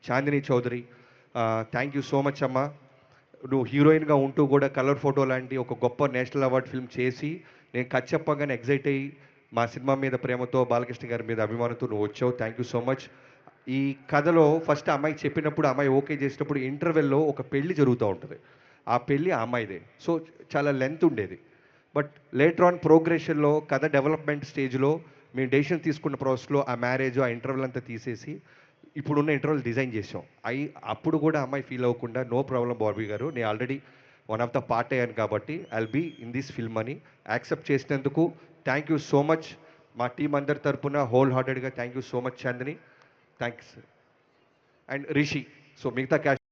Chandini Chowdary, thank you so much అమ్మా. నువ్వు హీరోయిన్గా ఉంటూ కూడా కలర్ ఫోటో లాంటి ఒక గొప్ప నేషనల్ అవార్డ్ ఫిల్మ్ చేసి నేను కథ చెప్పగానే ఎగ్జైట్ అయ్యి మా సినిమా మీద ప్రేమతో బాలకృష్ణ గారి మీద అభిమానంతో నువ్వు వచ్చావు. Thank you so much. ఈ కథలో ఫస్ట్ అమ్మాయికి చెప్పినప్పుడు అమ్మాయి ఓకే చేసినప్పుడు ఇంటర్వెల్లో ఒక పెళ్లి జరుగుతూ ఉంటుంది. ఆ పెళ్లి ఆ అమ్మాయిదే. సో చాలా లెంత్ ఉండేది. బట్ లేటర్ ఆన్ ప్రోగ్రెషన్లో కథ డెవలప్మెంట్ స్టేజ్లో మేము డెసిషన్ తీసుకున్న ప్రాసెస్లో ఆ మ్యారేజ్ ఆ ఇంటర్వెల్ అంతా తీసేసి ఇప్పుడున్న ఇంటర్వెల్ డిజైన్ చేసాం. అప్పుడు కూడా అమ్మాయి ఫీల్ అవ్వకుండా నో ప్రాబ్లం బాబీ గారు, నేను already one of the part అయ్యాను కాబట్టి I'll be in this film అని యాక్సెప్ట్ చేసినందుకు థ్యాంక్ యూ సో మచ్. మా టీం అందరి తరపున హోల్ హార్టెడ్గా thank you so much Chandini. Thanks. And Rishi. So మిగతా క్యాష్